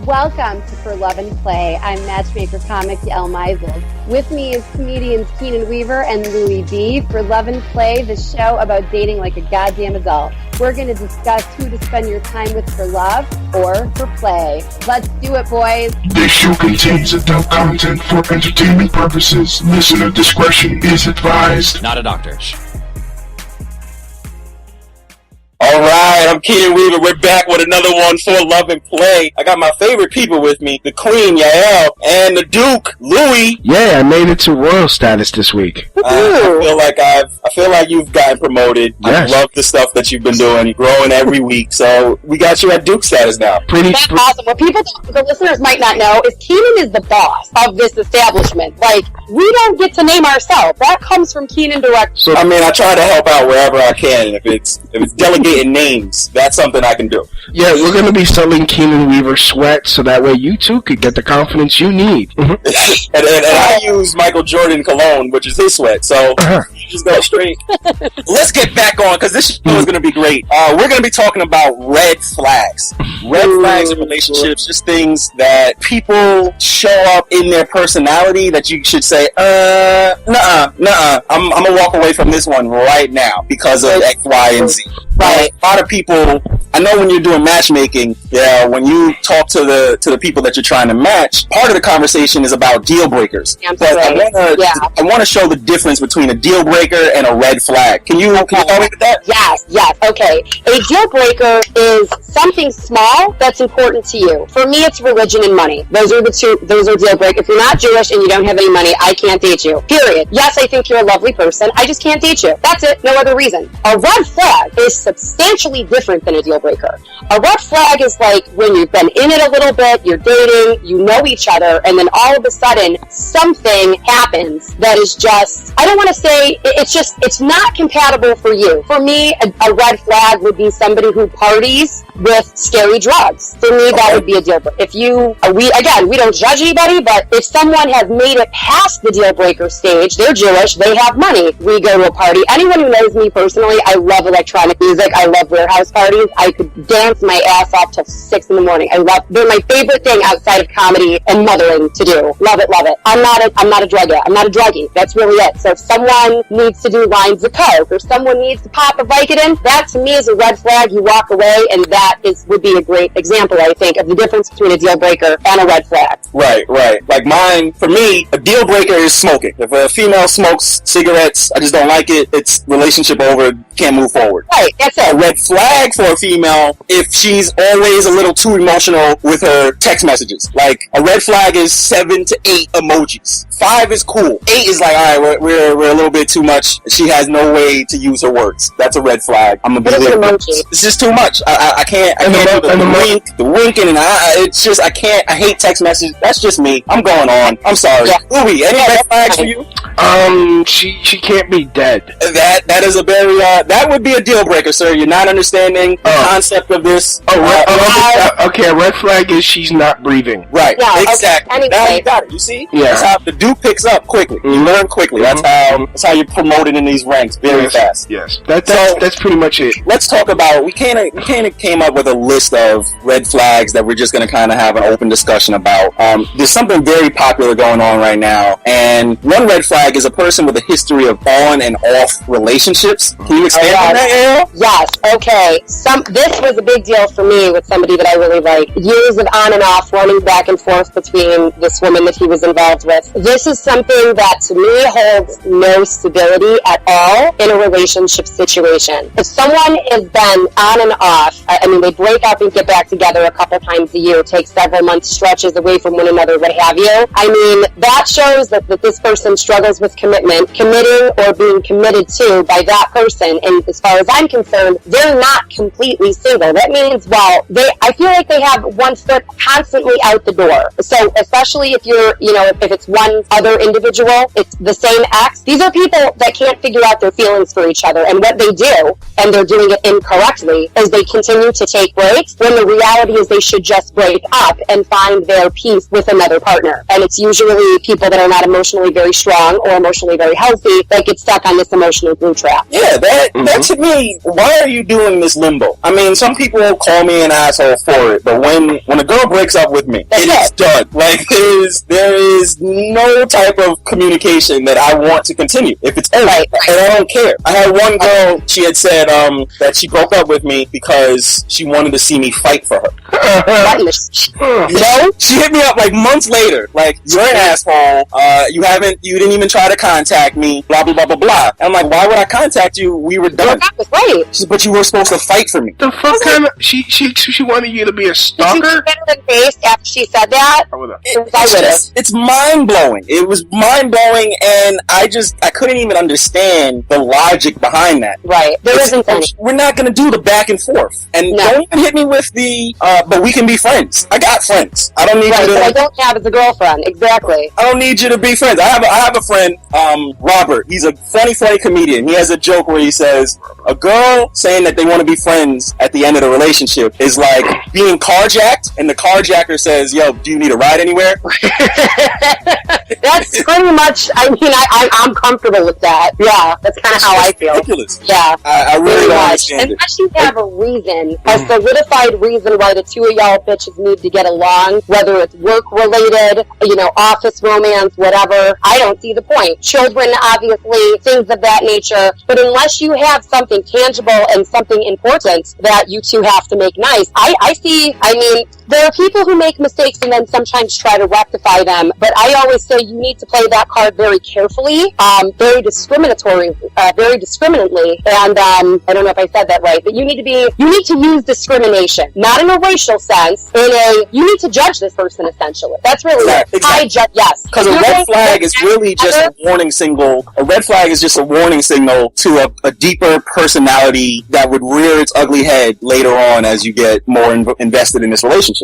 Welcome to For Love and Play. I'm matchmaker comic Yael Meisel. With me is comedians Keenan Weaver and Louie B. For Love and Play, the show about dating like a goddamn adult. We're going to discuss who to spend your time with for love or for play. Let's do it, boys. This show contains adult content for entertainment purposes. Listener discretion is advised. Not a doctor. All right, I'm Keenan Weaver. We're back with another one for Love and Play. I got my favorite people with me, the Queen, Yael, and the Duke, Louie. Yeah, I made it to royal status this week. I feel like you've gotten promoted. Yes. I love the stuff that you've been doing. You're growing every week, so we got you at Duke status now. That's awesome. What the listeners might not know is Keenan is the boss of this establishment. Like, we don't get to name ourselves. That comes from Keenan direct. So, I mean, I try to help out wherever I can. If it's delegating names, that's something I can do. Yeah, we're going to be selling Keenan Weaver sweat so that way you too could get the confidence you need. and I use Michael Jordan cologne, which is his sweat, so just go straight. Let's get back on, because this show is going to be great. We're going to be talking about red flags. Red flags in relationships, just things that people show up in their personality that you should say, nuh-uh. I'm going to walk away from this one right now because of X, Y, and Z. Right. A lot of people, I know when you're doing matchmaking, when you talk to the people that you're trying to match, part of the conversation is about deal breakers. But I want to show the difference between a deal breaker and a red flag. Can you help me with that? Yes. Okay. A deal breaker is something small that's important to you. For me, it's religion and money. Those are deal breakers. If you're not Jewish and you don't have any money, I can't date you. Period. Yes, I think you're a lovely person. I just can't date you. That's it. No other reason. A red flag is substantially different than a deal breaker. A red flag is like when you've been in it a little bit, you're dating, you know each other, and then all of a sudden something happens that is just, I don't want to say, it's not compatible for you. For me, a red flag would be somebody who parties with scary drugs. For me, that would be a deal breaker. If we don't judge anybody, but if someone has made it past the deal breaker stage, they're Jewish, they have money, we go to a party. Anyone who knows me personally, I love electronic music. I love warehouse parties. I could dance my ass off till 6 in the morning. They're my favorite thing outside of comedy and mothering to do. Love it. I'm not a druggie. I'm not a druggie. That's really it. So if someone needs to do lines of coke or someone needs to pop a Vicodin, that to me is a red flag. You walk away, and that would be a great example, I think, of the difference between a deal breaker and a red flag. Right. Like mine, for me, a deal breaker is smoking. If a female smokes cigarettes, I just don't like it. It's relationship over, can't move forward. Right, that's it. A red flag for a female if she's always a little too emotional with her text messages. Like, a red flag is 7 to 8 emojis. 5 is cool. 8 is like, all right, we're a little bit too much. She has no way to use her words. That's a red flag. I'm gonna be it's just too much. I can't do the winking, and I hate text messages. That's just me. I'm going on. I'm sorry. Yeah. Louie, any red flags for you? She can't be dead. That is a very that would be a deal breaker, sir. You're not understanding the concept of this. Okay, a red flag is she's not breathing. Right. Yeah, exactly. Okay. Now you got it. You see? Yeah. That's how the Duke picks up quickly. You learn quickly. That's how you're promoted in these ranks very fast. Yes. That's pretty much it. Let's talk about. We kind of came up with a list of red flags that we're just going to kind of have an open discussion about. There's something very popular going on right now, and one red flag is a person with a history of on and off relationships. Can you expand on that, Yael? Yes. Okay. This was a big deal for me with somebody that I really like. Years of on and off, running back and forth between this woman that he was involved with. This is something that to me holds no stability at all in a relationship situation. If someone has been on and off, I mean, they break up and get back together a couple times a year, take several months stretches away from one another, what have you. I mean, that shows that this person struggles with committing or being committed to by that person. And as far as I'm concerned, they're not completely single. That means, I feel like they have one foot constantly out the door. So especially if if it's one other individual, it's the same ex. These are people that can't figure out their feelings for each other. And what they do, and they're doing it incorrectly, is they continue to take breaks when the reality is they should just break up and find their peace friends with another partner. And it's usually people that are not emotionally very strong or emotionally very healthy that get stuck on this emotional glue trap. Yeah, that to me, why are you doing this limbo? I mean, some people call me an asshole for it, but when a girl breaks up with me, it is done. Like, there is no type of communication that I want to continue. If it's over, and I don't care. I had one girl, she had said that she broke up with me because she wanted to see me fight for her. You know? She hit me up like months later, like, you're an asshole, you didn't even try to contact me, blah, blah, blah, blah, blah. And I'm like, why would I contact you? We were done. She said, but you were supposed to fight for me. The fuck kind of, she wanted you to be a stalker? Did you get in the face after she said that? It's mind-blowing. It was mind-blowing, and I couldn't even understand the logic behind that. Right. There isn't any. We're not going to do the back and forth. And don't even hit me with the, but we can be friends. I got friends. I don't need you to... But I don't have as a girlfriend. Exactly. I don't need you to be friends. I have a friend, Robert. He's a funny comedian. He has a joke where he says, a girl saying that they want to be friends at the end of the relationship is like being carjacked, and the carjacker says, yo, do you need a ride anywhere? That's pretty much, I mean, I'm comfortable with that. Yeah, that's kind of how I feel. Ridiculous. Yeah. I really don't understand Unless you have a reason, a solidified reason why the two of y'all bitches need to get along, whether it's work-related, office romance, whatever, I don't see the point. Children, obviously, things of that nature, but unless you have something tangible and something important that you two have to make nice, there are people who make mistakes and then sometimes try to rectify them, but I always say you need to play that card very carefully, very discriminately, and I don't know if I said that right, but you need to use discrimination, not in a racial sense, you need to judge this person essentially. That's really it. Exactly. Yes. Because a red flag is really just a warning signal. A red flag is just a warning signal to a deeper personality that would rear its ugly head later on as you get more invested in this relationship.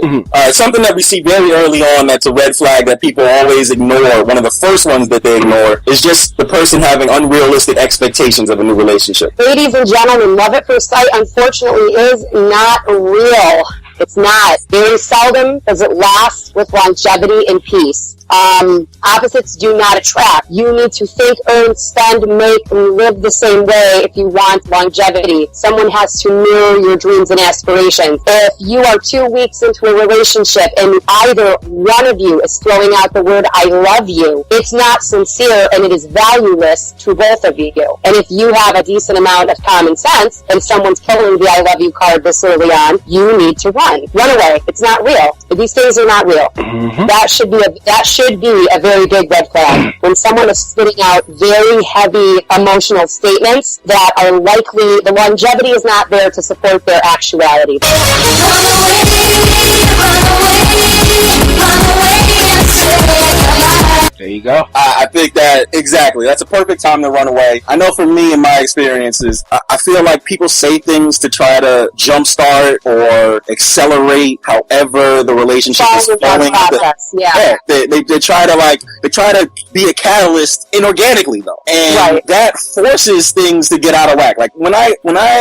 Something that we see very early on that's a red flag that people always ignore, one of the first ones that they ignore, is just the person having unrealistic expectations of a new relationship. Ladies and gentlemen, love at first sight, unfortunately, is not real. It's not. Very seldom does it last with longevity and peace. Opposites do not attract. You need to think, earn, spend, make, and live the same way if you want longevity. Someone has to mirror your dreams and aspirations. If you are 2 weeks into a relationship and either one of you is throwing out the word I love you, it's not sincere and it is valueless to both of you. And if you have a decent amount of common sense and someone's pulling the I love you card this early on, you need to run. Run away. It's not real. These things are not real. That should be a very big red flag. When someone is spitting out very heavy emotional statements that are likely, the longevity is not there to support their actuality. There you go. I think that, exactly, that's a perfect time to run away. I know for me, in my experiences, I feel like people say things to try to jumpstart or accelerate however the relationship is going. They try to be a catalyst inorganically though. And that forces things to get out of whack. Like when I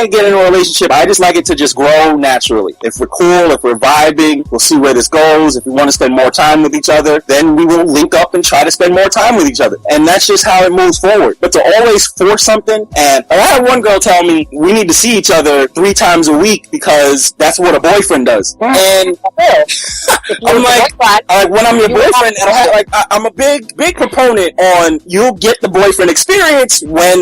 get in a relationship, I just like it to just grow naturally. If we're cool, if we're vibing, we'll see where this goes. If we want to spend more time with each other, then we will link up and try to spend more time with each other. And that's just how it moves forward. But to always force something, and I had one girl tell me we need to see each other 3 times a week because that's what a boyfriend does. And I'm like, when I'm your boyfriend, and I'm a big proponent on you'll get the boyfriend experience when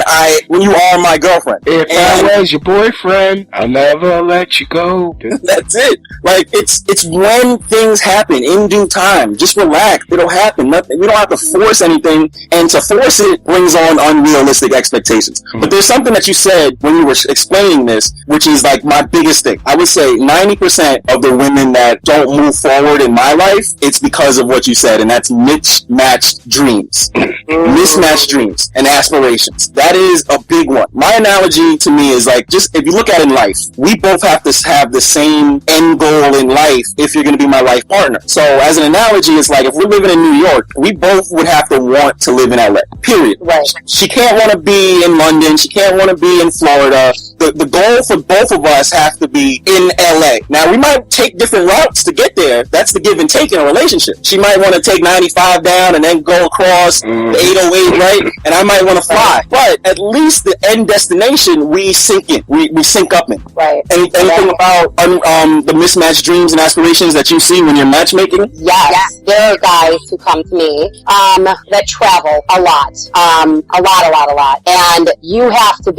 you are my girlfriend. If I was your boyfriend, I'll never let you go. That's it. Like it's when things happen in due time. Just relax. It'll happen. We don't have to force anything, and to force it brings on unrealistic expectations. But there's something that you said when you were explaining this, which is like my biggest thing. I would say 90% of the women that don't move forward in my life, it's because of what you said, and that's mismatched dreams. Mismatched dreams and aspirations. That is a big one. My analogy to me is like, just if you look at it in life, we both have to have the same end goal in life if you're going to be my life partner. So as an analogy, it's like if we're living in New York, we both would have to want to live in LA. Period. Right. She can't want to be in London. She can't want to be in Florida. The goal for both of us have to be in LA. Now, we might take different routes to get there. That's the give and take in a relationship. She might want to take 95 down and then go across the 808, right? And I might want to fly. But at least the end destination, we sink in. We sink up in. Right. Anything about the mismatched dreams and aspirations that you see when you're matchmaking? Yes. There are guys who come to me that travel a lot. A lot. And you have to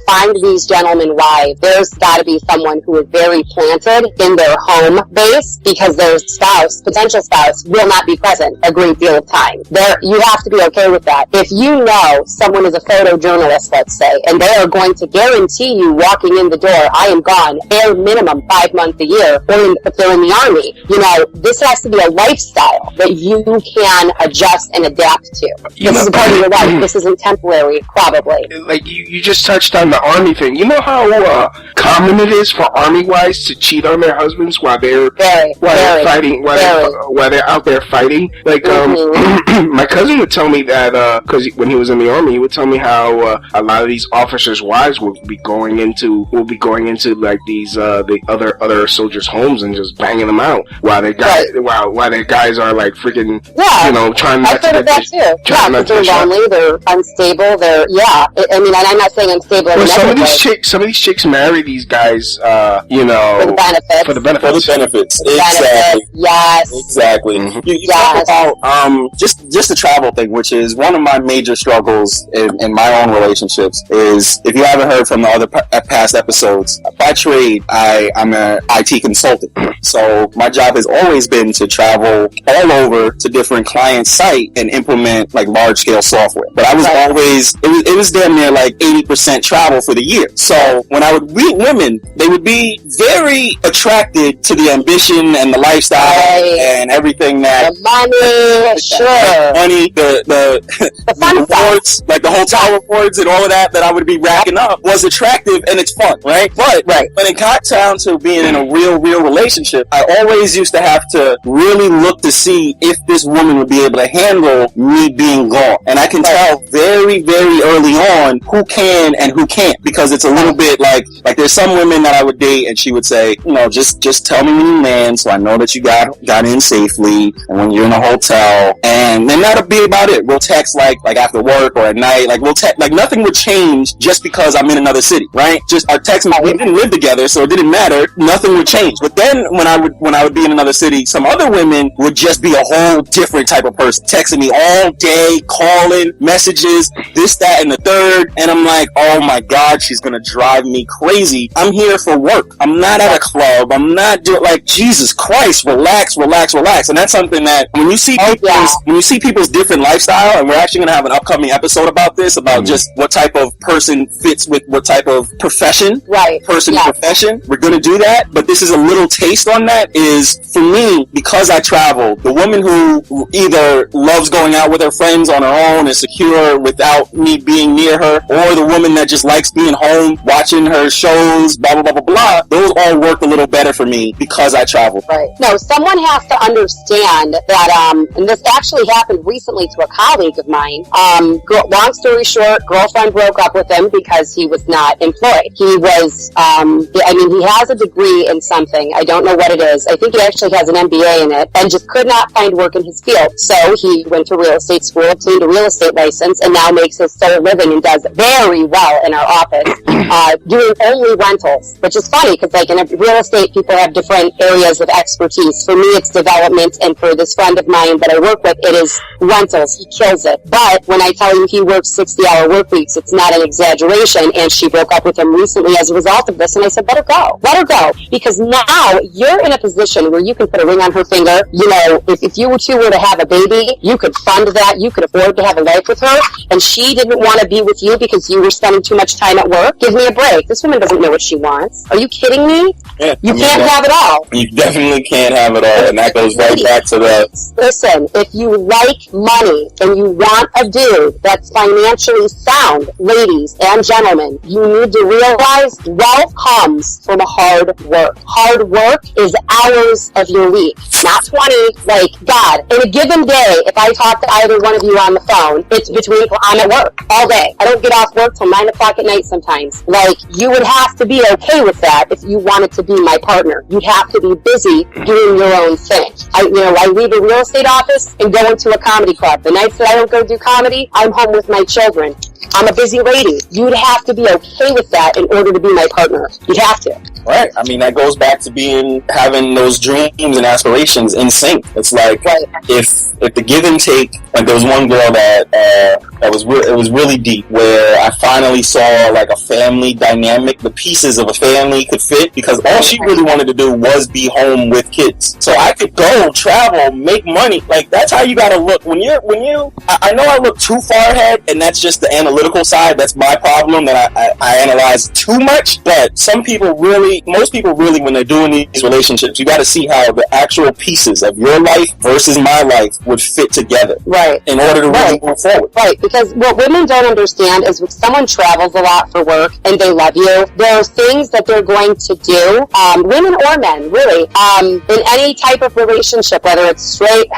find these gentlemen wives, there's got to be someone who is very planted in their home base, because their potential spouse, will not be present a great deal of time. You have to be okay with that. If you know someone is a photojournalist, let's say, and they are going to guarantee you walking in the door, I am gone, bare minimum 5 months a year, or if they're in the Army, this has to be a lifestyle that you can adjust and adapt to. This is a part of your life. This isn't temporary, probably. Like, you just touched on the Army thing. You know how common it is for Army wives to cheat on their husbands while they're fighting, while they're out there fighting? Like, my cousin would tell me that, because when he was in the Army, he would tell me how a lot of these officers' wives will be going into like these the other soldiers' homes and just banging them out while their guys are like freaking trying not to. I've heard of that too. Yeah, because they're lonely, they're unstable, and I'm not saying unstable. Well, some of these chicks marry these guys, for the benefits. For the benefits. Exactly. Yes. Exactly. You talk about just the travel thing, which is one of my major struggles in my own relationships. Is, if you haven't heard from the other past episodes, by trade, I'm an IT consultant. So my job has always been to travel all over to different client sites and implement like large scale software. But I was always, it was damn near like 80% travel for the year. So when I would meet women, they would be very attracted to the ambition and the lifestyle and everything that the money, the money, the rewards, like the hotel rewards and all of that I would be racking up was attractive and it's fun, right? But when it got down to being in a real relationship, I always used to have to really look to see if this woman would be able to handle me being gone. And I can tell very, very early on who can and who can't, because it's a little bit like there's some women that I would date and she would say, just tell me when you land so I know that you got in safely, and when you're in a hotel, and then that'll be about it. We'll text like after work or at night, we'll text, nothing would change just because I'm in another city, right? Just our text, we didn't live together, so it didn't matter. Nothing would change. But then when I would be in another city, some other women would just be a whole different type of person, texting me all day, calling, messages, this, that, and the third, and I'm like, oh my God, she's gonna drive me crazy. I'm here for work. I'm not at a club. I'm not doing, Jesus Christ, relax. And that's something that when you see people's different lifestyle, and we're actually gonna have an upcoming episode about this, about just what type of person fits with what type of profession, profession. We're gonna do that, but this is a little taste on that. Is, for me, because I travel, the woman who either loves going out with her friends on her own and secure without me being near her, or the woman that just likes being home, watching her shows, blah, blah, blah, blah, blah, those all work a little better for me because I travel. Right. No, someone has to understand that, and this actually happened recently to a colleague of mine. Long story short, girlfriend broke up with him because he was not employed. He was, he has a degree in something. I don't know what it is. I think he actually has an MBA in it, and just could not find work in his field. So he went to real estate school, obtained a real estate license, and now makes his sole living and does very well in our office, doing only rentals, which is funny because in real estate, people have different areas of expertise. For me, it's development, and for this friend of mine that I work with, it is rentals. He kills it. But when I tell you he works 60-hour work weeks, it's not an exaggeration, and she broke up with him recently as a result of this, and I said, let her go, because now you're in a position where you can put a ring on her finger. If you two were to have a baby, you could fund that, you could afford to have a life with her, and she didn't want to be with you because you were spending too much time at work. Give me a break. This woman doesn't know what she wants. Are you kidding me? Yeah, you can't have it all. You definitely can't have it all, and that goes right back to the... Listen, if you like money and you want a dude that's financially sound, ladies and gentlemen, you need to realize wealth comes from hard work. Hard work work is hours of your week, not 20. Like, God, in a given day, if I talk to either one of you on the phone, it's between, I'm at work all day. I don't get off work till 9 o'clock at night sometimes. Like, you would have to be okay with that if you wanted to be my partner. You'd have to be busy doing your own thing. I leave a real estate office and go into a comedy club. The nights that I don't go do comedy, I'm home with my children. I'm a busy lady. You'd have to be okay with that in order to be my partner. You'd have to. Right. I mean, that goes back to having those dreams and aspirations in sync. It's like, if the give and take, like there was one girl that it was really deep, where I finally saw like a family dynamic, the pieces of a family could fit, because all she really wanted to do was be home with kids. So I could go, travel, make money. Like, that's how you gotta look. I know I look too far ahead, and that's just the analytical side. That's my problem, that I analyze too much. But most people really, when they're doing these relationships, you gotta see how the actual pieces of your life versus my life would fit together. Right. In order to really move forward. Right. Because what women don't understand is when someone travels a lot for work and they love you, there are things that they're going to do, women or men, really, in any type of relationship, whether it's straight,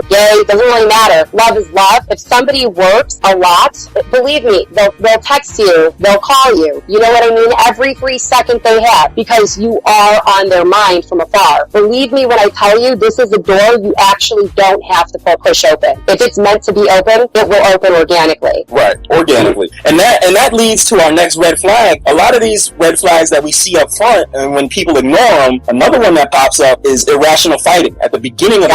gay, doesn't really matter. Love is love. If somebody works a lot, believe me, they'll text you, they'll call you. You know what I mean? Every free second they have, because you are on their mind from afar. Believe me when I tell you, this is a door you actually don't have to push open. If it's meant to be open, it will open organically. Right, organically. And that leads to our next red flag. A lot of these red flags that we see up front, and when people ignore them, another one that pops up is irrational fighting at the beginning of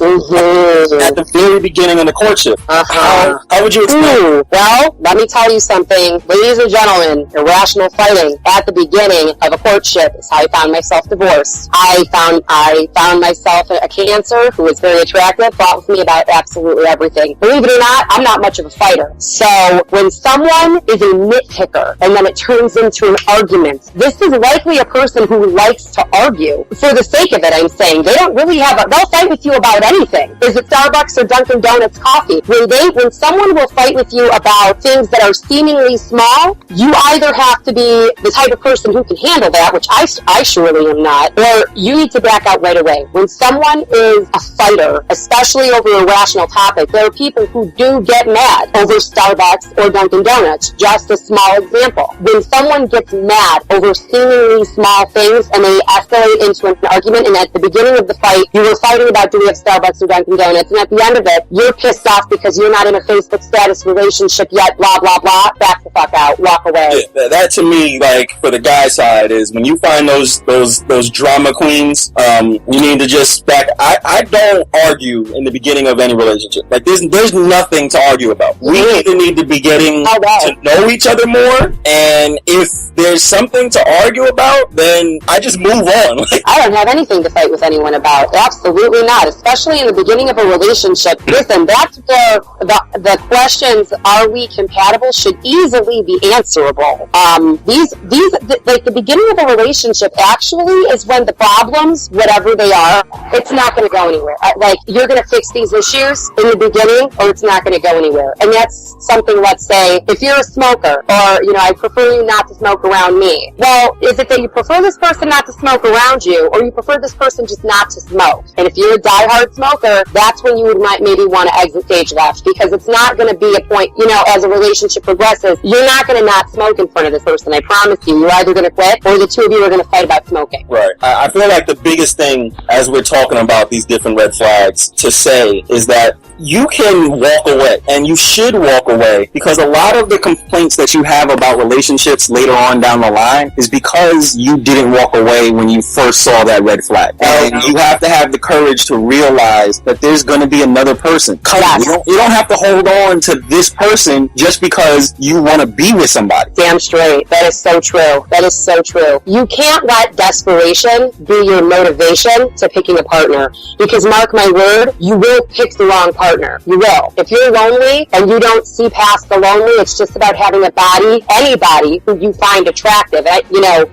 at the very beginning of the courtship. How would you explain? Well, let me tell you something. Ladies and gentlemen, irrational fighting at the beginning of a courtship is how I found myself divorced. I found myself a Cancer who was very attractive, fought with me about absolutely everything. Believe it or not, I'm not much of a fighter. So when someone is a nitpicker and then it turns into an argument, this is likely a person who likes to argue. For the sake of it, I'm saying, they don't really they'll fight with you about anything. Is it Starbucks or Dunkin' Donuts coffee? When someone will fight with you about things that are seemingly small, you either have to be the type of person who can handle that, which I surely am not, or you need to back out right away. When someone is a fighter, especially over a rational topic, there are people who do get mad over Starbucks or Dunkin' Donuts. Just a small example. When someone gets mad over seemingly small things and they escalate into an argument, and at the beginning of the fight, you were fighting about, do we have Starbucks or Dunkin' Donuts, and at the end of it, you're pissed off because you're not in a Facebook status relationship yet, blah, blah, blah, back the fuck out, walk away. Yeah, that to me, like, for the guy side, is when you find those drama queens, you need to just back. I don't argue in the beginning of any relationship. Like, there's nothing to argue about. We either need to be getting to know each other more, and if there's something to argue about, then I just move on. I don't have anything to fight with anyone about. Absolutely not. Especially in the beginning of a relationship. Listen, that's where the questions, are we compatible, should easily be answerable. Like the beginning of a relationship actually is when the problems, whatever they are, it's not going to go anywhere. Like, you're going to fix these issues in the beginning, or it's not going to go anywhere. And that's something, let's say, if you're a smoker, or, I prefer you not to smoke around me. Well, is it that you prefer this person not to smoke around you, or you prefer this person just not to smoke? And if you're a diehard smoker, that's when you would maybe want to exit stage left, because it's not going to be a point, as a relationship progresses, you're not going to not smoke in front of this person. I promise you. You're either going to quit, or the two of you are going to fight about smoking. Right. I feel like the biggest thing, as we're talking about these different red flags, to say is that you can walk away, and you should walk away, because a lot of the complaints that you have about relationships later on down the line is because you didn't walk away when you first saw that red flag. And you have to have the courage to realize that there's going to be another person. Yes. You don't have to hold on to this person just because you want to be with somebody. Damn straight. That is so true. That is so true. You can't let desperation be your motivation to picking a partner, because mark my word, you will pick the wrong partner. partner. You will. If you're lonely and you don't see past the lonely, it's just about having a body, anybody who you find attractive,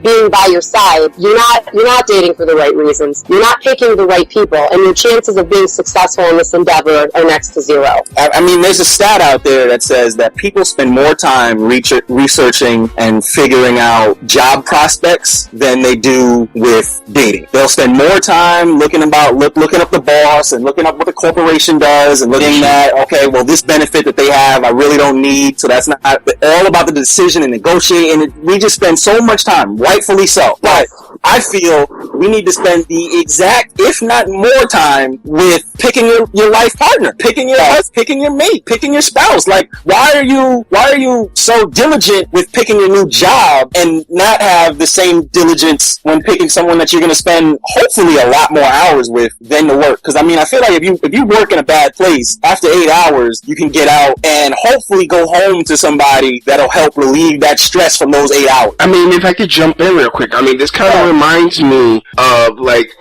being by your side. You're not dating for the right reasons. You're not picking the right people, and your chances of being successful in this endeavor are next to zero. I mean, there's a stat out there that says that people spend more time researching and figuring out job prospects than they do with dating. They'll spend more time looking up the boss and looking up what the corporation does and looking at, okay, well, this benefit that they have, I really don't need, so that's not all about the decision and negotiating. We just spend so much time, rightfully so. But I feel we need to spend the exact, if not more time, with picking your life partner, picking your husband, picking your mate, picking your spouse. Like, why are you so diligent with picking your new job and not have the same diligence when picking someone that you're going to spend hopefully a lot more hours with than to work? Because I mean, I feel like if you work in a bad place, after 8 hours, you can get out and hopefully go home to somebody that'll help relieve that stress from those 8 hours. I mean, if I could jump in real quick, I mean, this kind of reminds me of, like,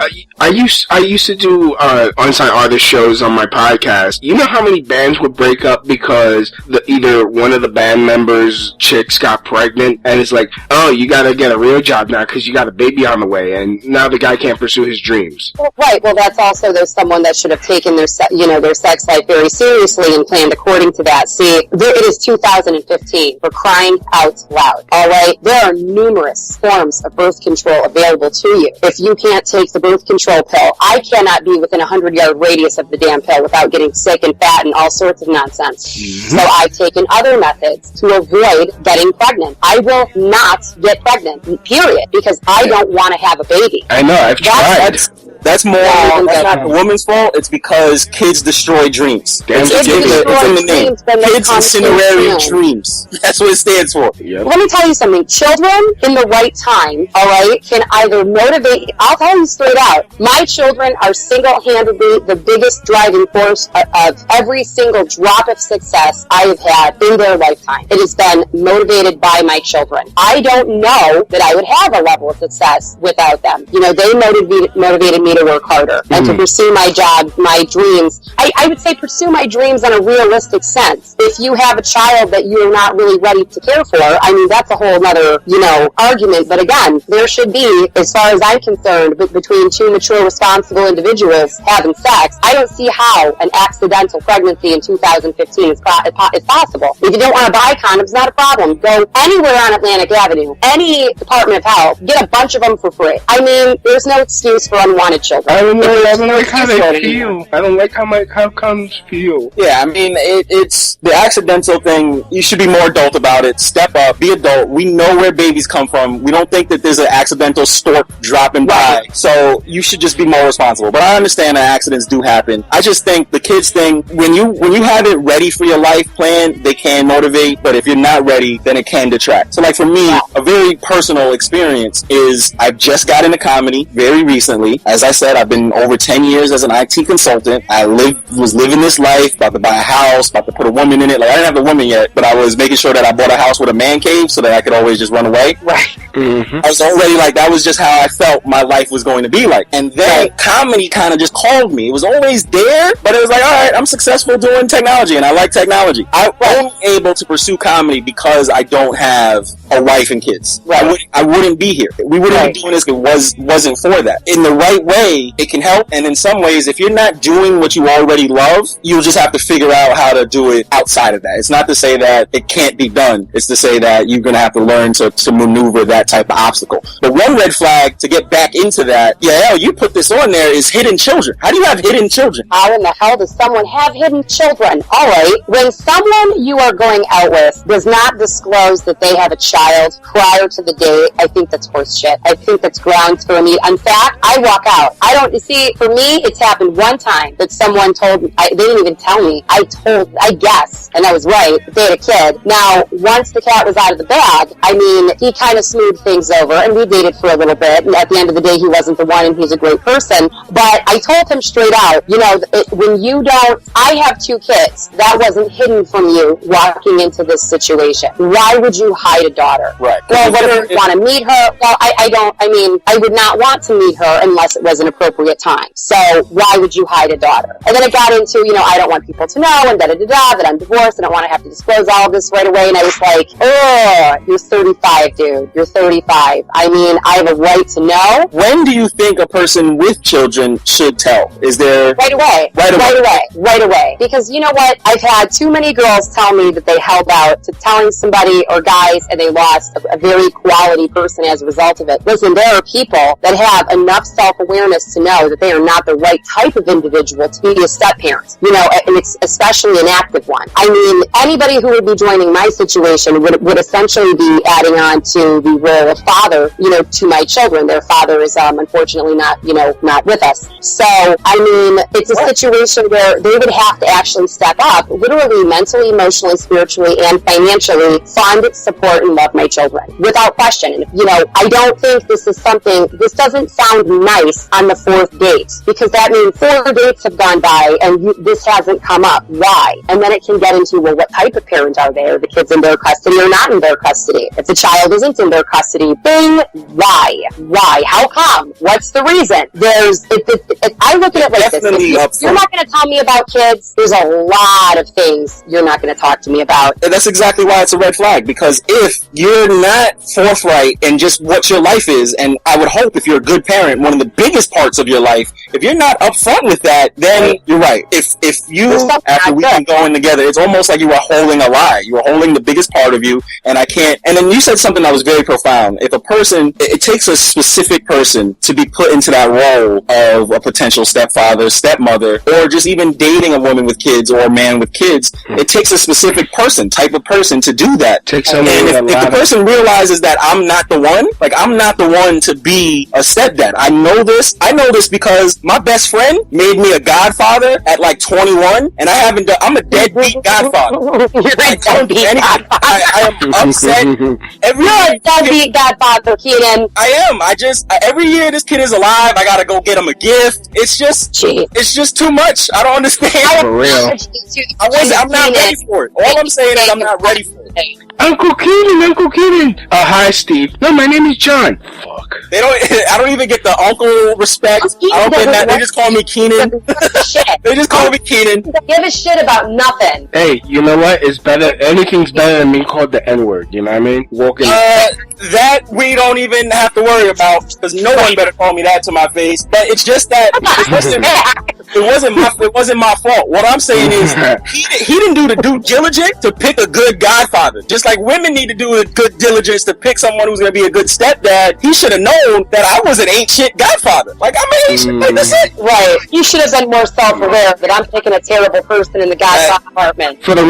I used to do on-site artist shows on my podcast. You know how many bands would break up because either one of the band members' chicks got pregnant, and it's like, oh, you gotta get a real job now because you got a baby on the way, and now the guy can't pursue his dreams. Right. Well, that's also, there's someone that should have taken their sex life very seriously and planned according to that. See, it is 2015, for crying out loud. All right. There are numerous forms of birth control available to you. If you can't take the birth control pill, I cannot be within a 100-yard radius of the damn pill without getting sick and fat and all sorts of nonsense. Mm-hmm. So I've taken other methods to avoid getting pregnant. I will not get pregnant, period, because I don't want to have a baby. I know, I've tried. That's not the woman's fault. It's because kids destroy dreams. It's in the name. Kids incinerary dreams. That's what it stands for. Yep. Let me tell you something. Children in the right time, all right, can either motivate. I'll tell you straight out. My children are single-handedly the biggest driving force of every single drop of success I have had in their lifetime. It has been motivated by my children. I don't know that I would have a level of success without them. They motivated me to work harder and to pursue my job, my dreams. I would say pursue my dreams in a realistic sense. If you have a child that you're not really ready to care for, I mean, that's a whole other, argument. But again, there should be, as far as I'm concerned, between two mature, responsible individuals having sex, I don't see how an accidental pregnancy in 2015 is possible. If you don't want to buy condoms, not a problem. Go anywhere on Atlantic Avenue, any Department of Health, get a bunch of them for free. I mean, there's no excuse for unwanted children. I don't like how they feel. I don't like how condoms feel. Yeah, I mean, it's the accidental thing. You should be more adult about it. Step up, be adult. We know where babies come from. We don't think that there's an accidental stork dropping by. So you should just be more responsible. But I understand that accidents do happen. I just think the kids thing, when you have it ready for your life plan, they can motivate. But if you're not ready, then it can detract. So like for me, a very personal experience is I've just got into comedy very recently. As I said, I've been over 10 years as an IT consultant. I was living this life, about to buy a house, about to put a woman in it. Like, I didn't have the woman yet, but I was making sure that I bought a house with a man cave so that I could always just run away. Right. Mm-hmm. I was already like, that was just how I felt my life was going to be like. And then comedy kind of just called me. It was always there, but it was like, all right, I'm successful doing technology and I like technology. I'm only able to pursue comedy because I don't have a wife and kids. Right. I wouldn't be here. We wouldn't be doing this if it wasn't for that. In the right way, it can help. And in some ways, if you're not doing what you already love, you'll just have to figure out how to do it outside of that. It's not to say that it can't be done. It's to say that you're going to have to learn to maneuver that type of obstacle. But one red flag to get back into that, you put this on there, is hidden children. How do you have hidden children? How in the hell does someone have hidden children? All right. When someone you are going out with does not disclose that they have a child prior to the date, I think that's horse shit. I think that's grounds for me. In fact, I walk out. For me, it's happened one time that someone told me, they didn't even tell me. I guess, and I was right, they had a kid. Now, once the cat was out of the bag, I mean, he kind of smoothed things over, and we dated for a little bit, and at the end of the day, he wasn't the one and he's a great person. But I told him straight out, when you don't, I have 2 kids. That wasn't hidden from you walking into this situation. Why would you hide a daughter? Right. Well, what if you want to meet her? Well, I would not want to meet her unless it was an appropriate time. So why would you hide a daughter? And then it got into, I don't want people to know and that I'm divorced. I don't want to have to disclose all of this right away. And I was like, oh, you're 35, dude. You're 35. I mean, I have a right to know. When do you think a person with children should tell? Is there... Right away. Because you know what? I've had too many girls tell me that they held out to telling somebody or guys and they lost a very quality person as a result of it. Listen, there are people that have enough self-awareness to know that they are not the right type of individual to be a step-parent, and especially an active one. I mean, anybody who would be joining my situation would essentially be adding on to the role of father, to my children. Their father is unfortunately not with us. So, I mean, it's a situation where they would have to actually step up, literally, mentally, emotionally, spiritually, and financially fund, support, and love my children. Without question. And, I don't think this doesn't sound nice on the 4th date, because that means 4 dates have gone by and this hasn't come up. Why? And then it can get into, well, what type of parent are they? Are the kids in their custody or not in their custody? If the child isn't in their custody, bing, why? How come? What's the reason? I look at it like this. You're not going to tell me about kids. There's a lot of things you're not going to talk to me about. And that's exactly why it's a red flag, because if you're not forthright in just what your life is, and I would hope if you're a good parent, one of the biggest parts of your life, if you're not upfront with that, then you're right. If you, after we've been going together, it's almost like you were holding a lie. You were holding the biggest part of you, and I can't. And then you said something that was very profound. If a person, it takes a specific person to be put into that role of a potential stepfather, stepmother, or just even dating a woman with kids or a man with kids. It takes a specific type of person to do that. And if the person realizes that I'm not the one to be a stepdad. I know this because my best friend made me a godfather at like 21, and I'm a deadbeat godfather. I am upset. You're a deadbeat godfather, Keenan. I am. Every year this kid is alive, I gotta go get him a gift. It's just too much. I don't understand. For real. I'm not ready for it. All I'm saying is I'm not ready for it. Uncle Keenan. Hi, Steve. No, my name is John. Fuck. I don't even get the uncle respect. I don't get that. They just call me Keenan. They just call me Keenan. Give a shit about nothing. Hey, you know what? It's better. Anything's better than being called the N-word. You know what I mean? That we don't even have to worry about, because no one better call me that to my face. But it's just that it wasn't my fault. What I'm saying is he didn't do the due diligence to pick a good godfather. Just like women need to do the good diligence to pick someone who's going to be a good stepdad. He should have known that I was an ain't shit godfather. Like, I'm an ain't shit. Like, that's it. Right. You should have been more self-aware that I'm picking a terrible person in the godfather department. For the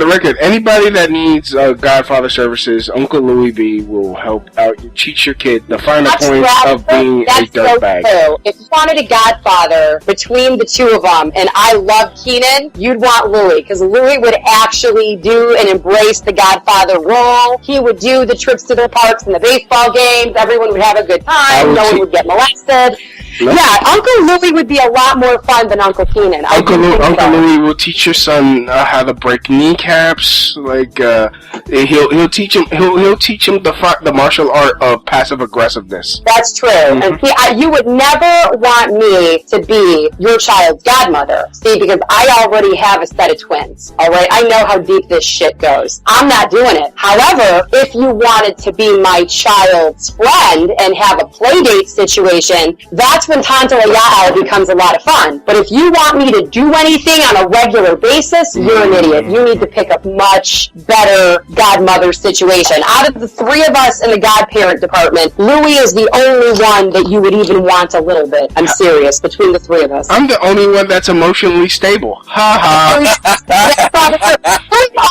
record, anybody that needs godfather services, Uncle Louie B will help out. You teach your kid the finer points of being a dirtbag. So if you wanted a godfather between the two of them, and I love Keenan, you'd want Louie, because Louie would actually do and embrace the godfather role. He would do the trips to the parks and the baseball games. Everyone would have a good time. No one would get molested. No. Yeah, Uncle Louie would be a lot more fun than Uncle Keenan. Uncle Louie will teach your son how to break kneecaps. Like he'll teach him the martial art of passive aggressiveness. That's true. And see, you would never want me to be your child's godmother. See, because I already have a set of twins. All right, I know how deep this shit goes. I'm not doing it. However, if you wanted to be my child's friend and have a play date situation, that's when Tanto Aya'al becomes a lot of fun. But if you want me to do anything on a regular basis, you're an idiot. You need to pick a much better godmother situation. Out of the three of us in the godparent department, Louie is the only one that you would even want a little bit. I'm serious, between the three of us. I'm the only one that's emotionally stable. Ha ha.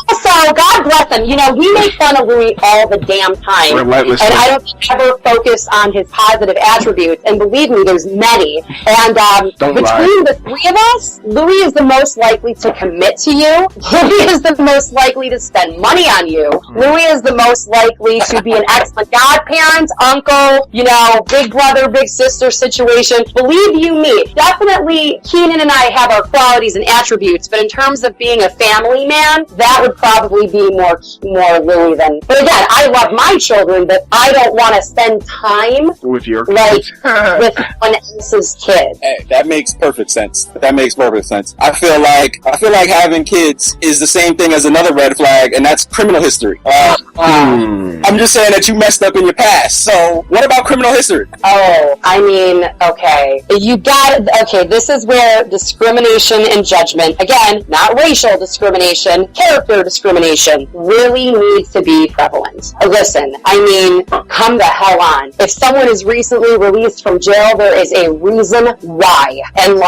Also, God bless him. You know, we make fun of Louie all the damn time. Relentlessly. And I don't ever focus on his positive attributes. And believe me, there's many. And between the three of us, Louis is the most likely to commit to you. Louis is the most likely to spend money on you. Louis is the most likely to be an excellent godparent, uncle, big brother, big sister situation. Believe you me, definitely Keenan and I have our qualities and attributes, but in terms of being a family man, that would probably be more Louis than. But again, I love my children, but I don't want to spend time with your kids. With someone else's kid. Hey, that makes perfect sense. I feel like having kids is the same thing as another red flag, and that's criminal history. I'm just saying that you messed up in your past. So, what about criminal history? Oh, I mean, okay. This is where discrimination and judgment, again, not racial discrimination, character discrimination, really needs to be prevalent. Listen, I mean, come the hell on. If someone is recently released from jail, there is a reason why. And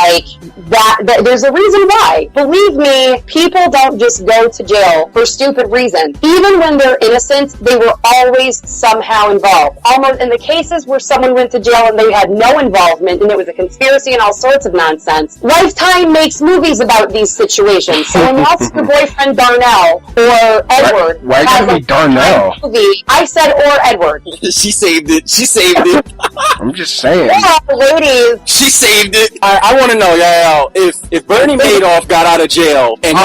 there's a reason why. Believe me, people don't just go to jail for stupid reasons. Even when they're innocent, they were always somehow involved. Almost in the cases where someone went to jail and they had no involvement and it was a conspiracy and all sorts of nonsense, Lifetime makes movies about these situations. So unless your boyfriend Darnell or Edward why gotta be Darnell? Movie, I said or Edward. She saved it. I'm just saying. Yeah, ladies. She saved it. I want to know, if Bernie Madoff got out of jail and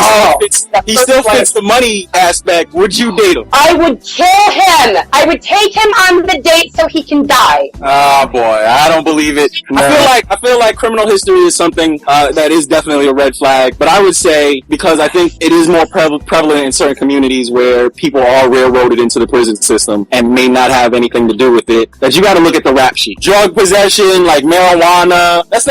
he still fits the money aspect, would you date him? I would kill him. I would take him on the date so he can die. Oh boy, I don't believe it. No. I feel like criminal history is something that is definitely a red flag. But I would say, because I think it is more prevalent in certain communities where people are railroaded into the prison system and may not have anything to do with it, that you got to look at the rap sheet. Drug possession, like marijuana, he's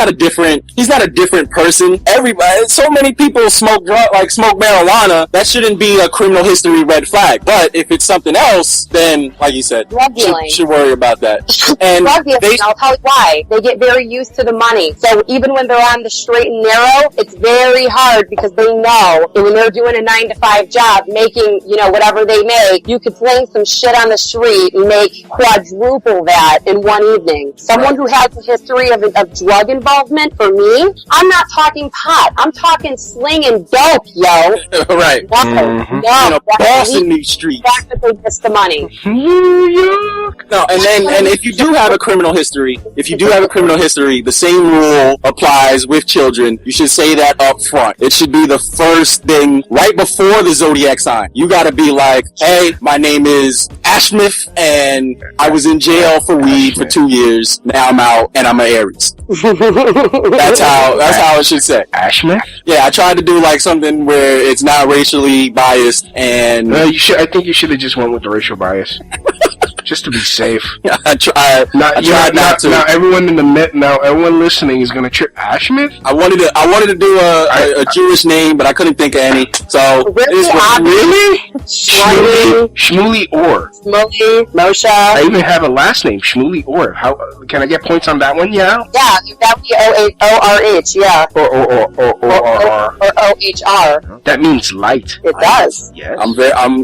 not a different person. Everybody, so many people smoke marijuana, that shouldn't be a criminal history red flag. But if it's something else, then, like you said, you should worry about that. And drug dealing, I'll tell you why. They get very used to the money. So even when they're on the straight and narrow, it's very hard because they know that when they're doing a 9-to-5 job, making, whatever they make, you could fling some shit on the street and make quadruple that in one evening. Someone who has a history of drug involvement, for me, I'm not talking pot. I'm talking slinging dope, yo. Right. No. Boston New Street. That's what they miss the money. New York. No, and if you do have a criminal history, the same rule applies with children. You should say that up front. It should be the first thing right before the zodiac sign. You gotta be like, hey, my name is Ashmith, and I was in jail for weed for 2 years. Now I'm out, and I'm an Aries. That's how it should say. Ashmith? Yeah, I tried to do like something where it's not racially biased, and I think you should have just went with the racial bias. Just to be safe. I tried not to. Now everyone listening is gonna trip. Ashmith? I wanted to do a Jewish name, but I couldn't think of any. So really? Shmuley Orr. Shmuley, Moshe. I even have a last name, Shmuley Orr. How can I get points on that one? Yeah. Yeah, that would be O-R-H. Yeah. Or O-H-R. That means light. It does. Yes.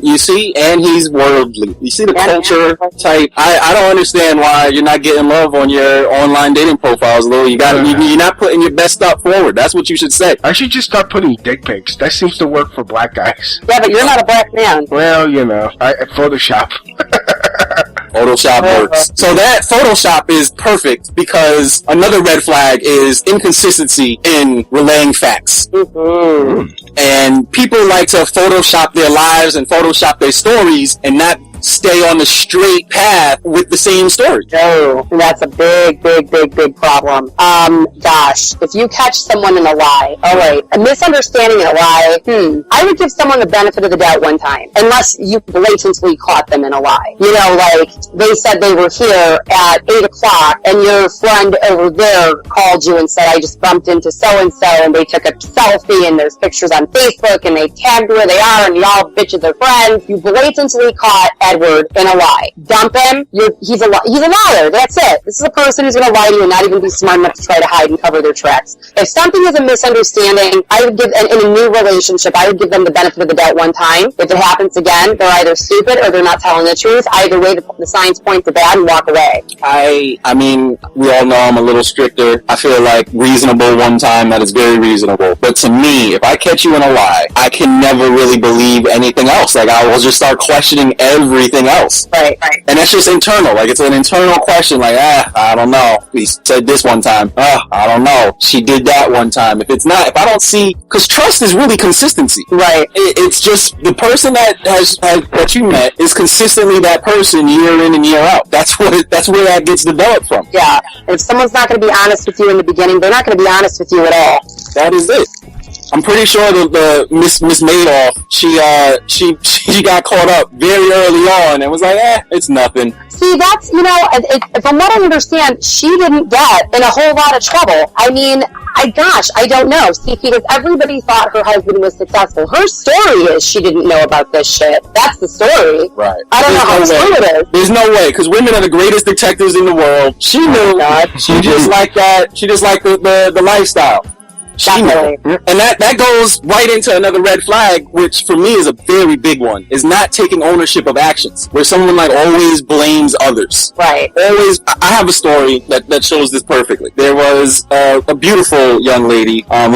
You see, and he's worldly. You see the culture type. I don't understand why you're not getting love on your online dating profiles, Lou. You're not putting your best stuff forward. That's what you should say. I should just start putting dick pics. That seems to work for black guys. Yeah, but you're not a black man. Well, Photoshop. Photoshop works. So that Photoshop is perfect because another red flag is inconsistency in relaying facts. Mm-hmm. And people like to Photoshop their lives and Photoshop their stories and not stay on the straight path with the same story. Oh, that's a big problem. Gosh, if you catch someone in a lie, alright, a misunderstanding in a lie, I would give someone the benefit of the doubt one time, unless you blatantly caught them in a lie. Like, they said they were here at 8 o'clock, and your friend over there called you and said, I just bumped into so-and-so, and they took a selfie, and there's pictures on Facebook, and they tagged where they are, and y'all bitches are friends. You blatantly caught Edward in a lie. Dump him. He's a liar. That's it. This is a person who's going to lie to you and not even be smart enough to try to hide and cover their tracks. If something is a misunderstanding, I would give, in a new relationship, I would give them the benefit of the doubt one time. If it happens again, they're either stupid or they're not telling the truth. Either way, the signs point to bad and walk away. I mean, we all know I'm a little stricter. I feel like reasonable one time, that is very reasonable. But to me, if I catch you in a lie, I can never really believe anything else. Like, I will just start questioning everything else. Right. And that's just internal. Like, it's an internal question. Like, I don't know. We said this one time. I don't know. She did that one time. If I don't see, because trust is really consistency. Right. It's just the person that you met is consistently that person year in and year out. That's where that gets developed from. Yeah. And if someone's not going to be honest with you in the beginning, they're not going to be honest with you at all. That is it. I'm pretty sure the Miss Madoff, she got caught up very early on and was like, it's nothing. See, that's, from what I understand, she didn't get in a whole lot of trouble. I mean, I don't know. See, because everybody thought her husband was successful. Her story is she didn't know about this shit. That's the story. Right. I don't know how true it is. There's no way, because women are the greatest detectives in the world. She knew. She just liked that. She just liked the lifestyle. Definitely. And that goes right into another red flag, which for me is a very big one, is not taking ownership of actions, where someone like always blames others. Right. Always. I have a story that shows this perfectly. There was a beautiful young lady. I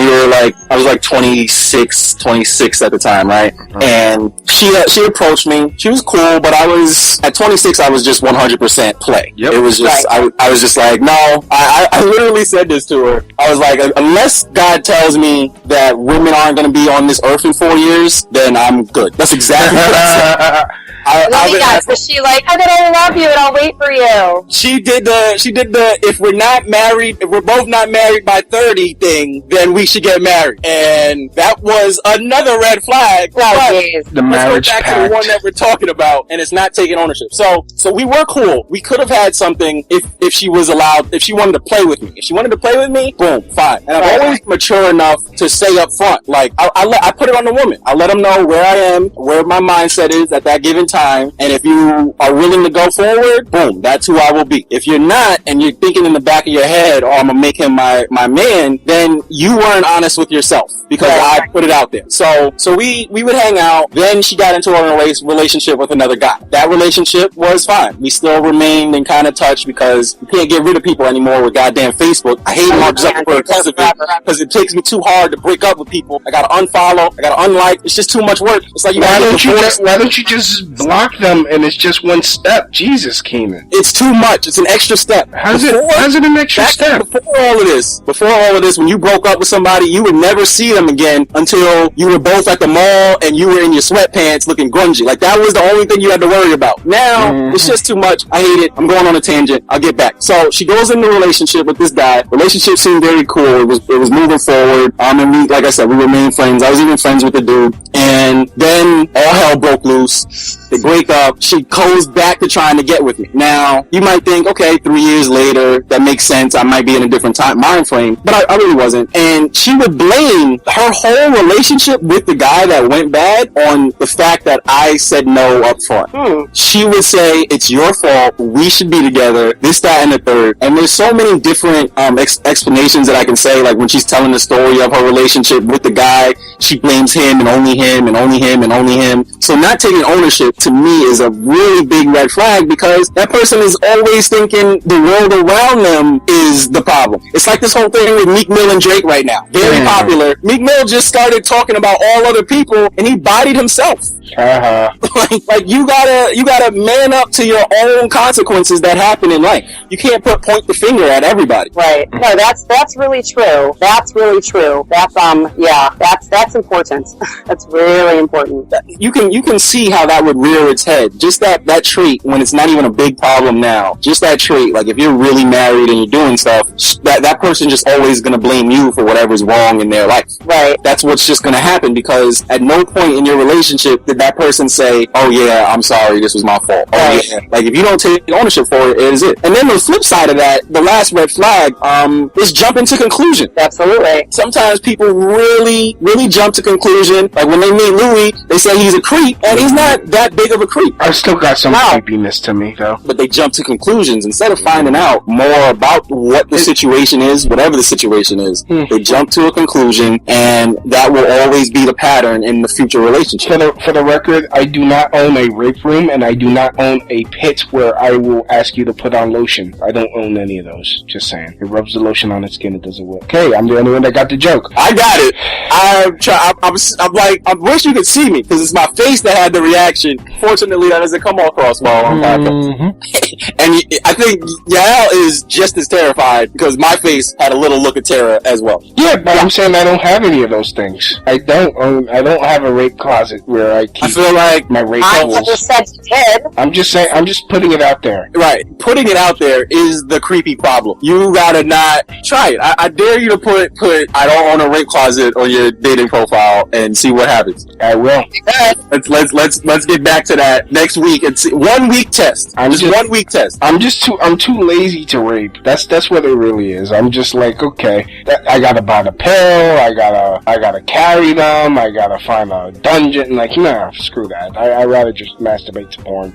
was like 26 at the time, right? And she approached me. She was cool, but at 26, I was just 100% play. Yep. It was just, right. I was just like, no, I literally said this to her. I was like, unless God tells me that women aren't going to be on this earth in 4 years, then I'm good. That's exactly what I said. Was she like, I love you and I'll wait for you? She did the if we're both not married by 30 thing, then we should get married. And that was another red flag. The marriage pact. Let's go back pact. to the one that we're talking about, and it's not taking ownership. So we were cool. We could have had something if she was allowed, if she wanted to play with me. If she wanted to play with me, boom, fine. And I'm always mature enough to say up front, like, I put it on the woman. I let them know where I am, where my mindset is at that given time, and if you are willing to go forward, boom, that's who I will be. If you're not, and you're thinking in the back of your head, I'm gonna make him my man, then you weren't honest with yourself, because I put it out there. So we would hang out. Then she got into a relationship with another guy. That relationship was fine. We still remained in kind of touch, because you can't get rid of people anymore with goddamn Facebook. I hate Mark Zuckerberg because of it, because it takes me too hard to break up with people. I gotta unfollow, I gotta unlike. It's just too much work. It's like why don't you just block them and it's just one step? Jesus, Keenan. It's too much. It's an extra step. How's it an extra step? Before all of this, when you broke up with somebody, you would never see them again until you were both at the mall and you were in your sweatpants looking grungy. Like, that was the only thing you had to worry about. Now, it's just too much. I hate it. I'm going on a tangent. I'll get back. So she goes into a relationship with this guy. Relationship seemed very cool. It was moving forward. And we, like I said, we remained friends. I was even friends with the dude. And then all hell broke loose. They break up. She goes back to trying to get with me. Now, you might think, okay, 3 years later, that makes sense. I might be in a different mind frame, but I really wasn't. And she would blame her whole relationship with the guy that went bad on the fact that I said no up front. She would say, it's your fault. We should be together. This, that, and the third. And there's so many different explanations that I can say. Like, when she's telling the story of her relationship with the guy, she blames him and only him and only him and only him. So not taking ownership, to me, is a really big red flag, because that person is always thinking the world around them is the problem. It's like this whole thing with Meek Mill and Drake right now. Very popular. Meek Mill just started talking about all other people, and he bodied himself. Like you gotta man up to your own consequences that happen in life. You can't point the finger at everybody. Right. No, that's really true. That's really true. That's that's important. That's really important. You can see how that would rear its head. Just that trait, when it's not even a big problem now. Just that trait, like if you're really married and you're doing stuff, that person just always gonna blame you for whatever's wrong in their life. Right. That's what's just gonna happen, because at no point in your relationship did that person say, oh yeah, I'm sorry, this was my fault. Oh yeah. Like, if you don't take ownership for it, it is it. And then the flip side of that, the last red flag, is jumping to conclusion. Absolutely. Sometimes people really jump to conclusion. Like, when they meet Louis, they say he's a creep, and he's not that big of a creep. I still got some creepiness to me, though. But they jump to conclusions instead of finding out more about what the situation is, whatever the situation is. They jump to a conclusion, and that will always be the pattern in the future relationship. For the record, I do not own a rape room, and I do not own a pit where I will ask you to put on lotion. I don't own any of those. Just saying. It rubs the lotion on its skin, it doesn't work. Okay, I'm the only one that got the joke. I got it. I'm like, I wish you could see me, because it's my face that had the reaction. Fortunately, that doesn't come across well on podcast. And I think Yael is just as terrified, because my face had a little look of terror as well. Yeah, but I'm saying I don't have any of those things. I don't have a rape closet where I keep my rape tools. I never said you did. I'm just saying, I'm just putting it out there. Right. Putting it out there is the creepy problem. You gotta not try it. I dare you to put I don't own a rape closet on your dating profile and see what happens. I will. Let's get back to that next week and see. 1 week test. Just 1 week test. I'm too lazy to rape. That's what it really is. I'm just like, okay, I gotta buy the pill, I gotta carry them, I gotta find a dungeon. Like, nah, screw that. I'd rather just masturbate to porn.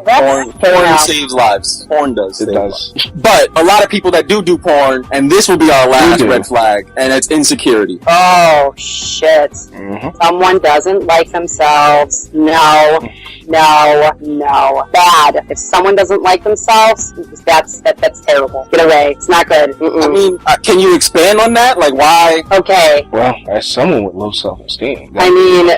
Porn saves lives. Porn does. It does. Lives. But a lot of people that do porn, and this will be our last red flag, and it's insecurity. Oh, shit. Someone doesn't like themselves. No. Bad. If someone doesn't like themselves, that's terrible. Get away. It's not good. I mean, can you expand on that? Like, why? Okay. Well, as someone with low self-esteem. I mean,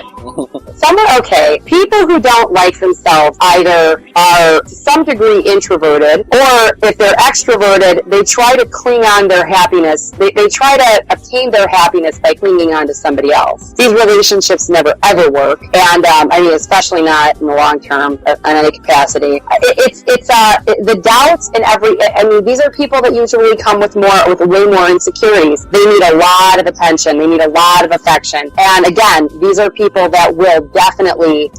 people who don't like themselves either are to some degree introverted, or if they're extroverted, they try to cling on their happiness. They try to obtain their happiness by clinging on to somebody else. These relationships never ever work, and I mean, especially not in the long term in any capacity. It's the doubts and I mean, these are people that usually come with way more insecurities. They need a lot of attention. They need a lot of affection. And again, these are people that will definitely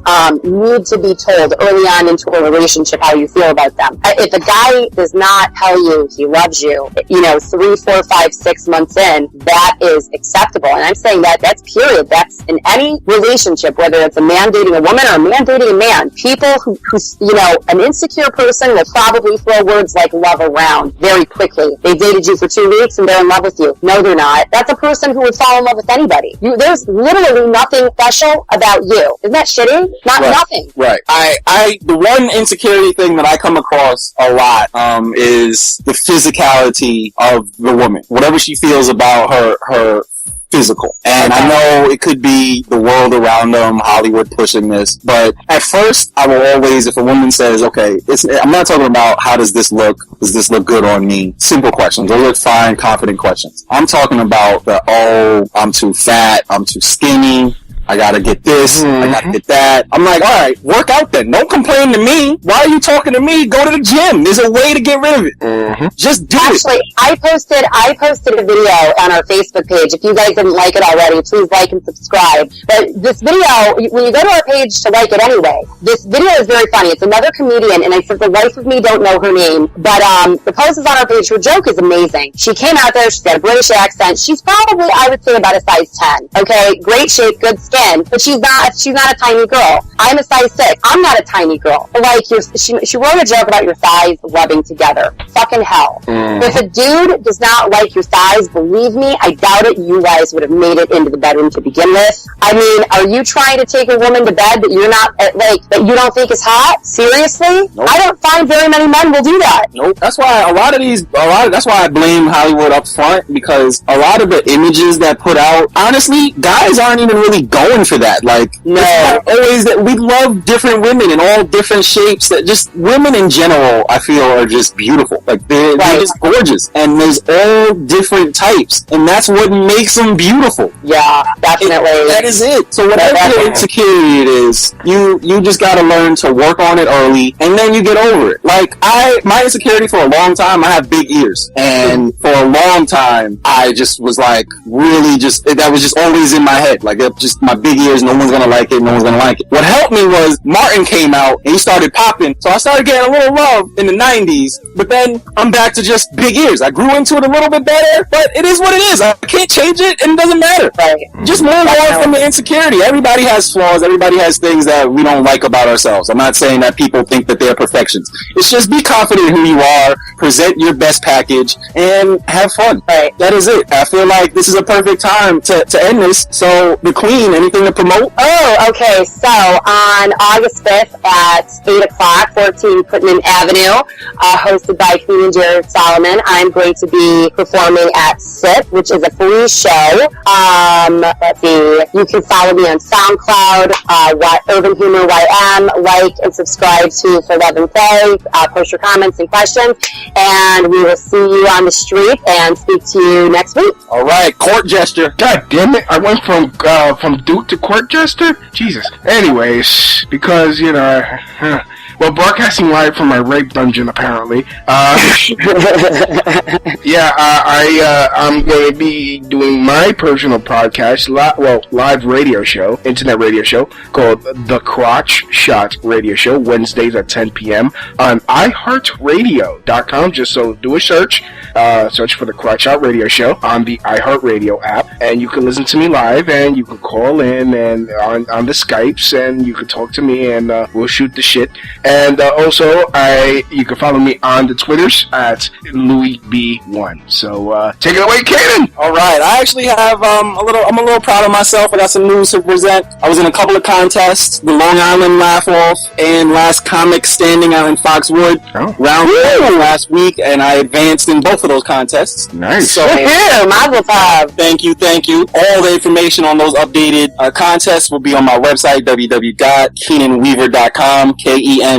need to be told early on into a relationship how you feel about them. If a guy does not tell you he loves you, 3, 4, 5, 6 months in, that is acceptable. And I'm saying that's period. That's in any relationship, whether it's a man dating a woman or a man dating a man. People who an insecure person will probably throw words like love around very quickly. They dated you for 2 weeks and they're in love with you. No, they're not. That's a person who would fall in love with anybody. There's literally nothing special about you. Isn't that shitty? Nothing. Right. The one insecurity thing that I come across a lot is the physicality of the woman. Whatever she feels about her physical. And I know it could be the world around them, Hollywood pushing this, but at first I will always, if a woman says, okay, I'm not talking about how does this look good on me? Simple questions. Those look fine, confident questions. I'm talking about I'm too fat, I'm too skinny, I gotta get this, I gotta get that. I'm like, alright, work out then. Don't complain to me. Why are you talking to me? Go to the gym. There's a way to get rid of it. Just do it. Actually, I posted a video on our Facebook page. If you guys didn't like it already, please like and subscribe. But this video, when you go to our page to like it anyway, this video is very funny. It's another comedian, and I, for the life of me, don't know her name. But the post is on our page. Her joke is amazing. She came out there. She's got a British accent. She's probably, I would say, about a size 10. Okay, great shape, good skin. But she's not a tiny girl. I'm a size 6. I'm not a tiny girl. Like, she wrote a joke about your thighs rubbing together. Fucking hell. If a dude does not like your thighs, believe me, I doubt it you guys would have made it into the bedroom to begin with. I mean, are you trying to take a woman to bed that you're not, that you don't think is hot? Seriously? Nope. I don't find very many men will do that. Nope. That's why that's why I blame Hollywood up front, because a lot of the images that put out, honestly, guys aren't even really going for that. Like, no, always that we love different women in all different shapes. That just women in general, I feel, are just beautiful. Like they're just gorgeous, and there's all different types, and that's what makes them beautiful. Yeah, definitely. That is it. So whatever your insecurity it is, you just got to learn to work on it early, and then you get over it. Like my insecurity for a long time, I have big ears, and for a long time, I just was like really that was just always in my head. Like it just my got big ears, no one's gonna like it, no one's gonna like it. What helped me was Martin came out and he started popping, so I started getting a little love in the 90s, but then I'm back to just big ears. I grew into it a little bit better, but it is what it is. I can't change it, and it doesn't matter. Right. Just move on from the insecurity. Everybody has flaws. Everybody has things that we don't like about ourselves. I'm not saying that people think that they're perfections. It's just be confident in who you are, present your best package, and have fun. Right. That is it. I feel like this is a perfect time to end this. So, the Queen, anything to promote? Oh, okay. So, on August 5th at 8 o'clock, 14 Putnam Avenue, hosted by comedian Jared Solomon, I'm going to be performing at SIP, which is a free show. Let's see. You can follow me on SoundCloud, Urban Humor YM, like and subscribe to For Love and Play, post your comments and questions, and we will see you on the street and speak to you next week. All right, court gesture. God damn it! I went from Duke to court jester. Jesus. Anyways, because well, broadcasting live from my rape dungeon apparently. I'm going to be doing my personal podcast, live radio show, internet radio show called The Crotch Shot Radio Show, Wednesdays at 10 p.m. on iHeartRadio.com. Just so do a search for The Crotch Shot Radio Show on the iHeartRadio app, and you can listen to me live, and you can call in and on the Skypes, and you can talk to me, and we'll shoot the shit. And also, you can follow me on the Twitters at LouisB1. So take it away, Kaden. All right, I actually have I'm a little proud of myself. I got some news to present. I was in a couple of contests: the Long Island Laugh Off and Last Comic Standing out in Foxwood round last week, and I advanced in both of those contests. Nice. So, Mazel tov. Thank you. All the information on those updated contests will be on my website, www.KeenanWeaver.com, KENANWEAVER.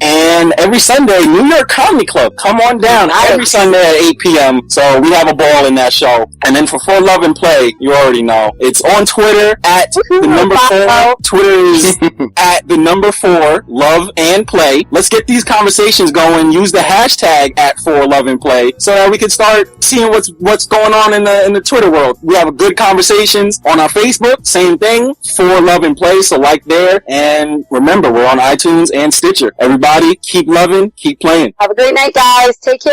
And every Sunday, New York Comedy Club. Come on down every Sunday at 8 p.m. So we have a ball in that show. And then for Love and Play, you already know. It's on Twitter at the number 4. Twitter is at the number 4, Love and Play. Let's get these conversations going. Use the hashtag at 4Love and Play so that we can start seeing what's going on in the Twitter world. We have good conversations on our Facebook. Same thing, 4Love and Play. So like there. And remember, we're on iTunes and Stitcher. Everybody, keep loving, keep playing. Have a great night, guys. Take care.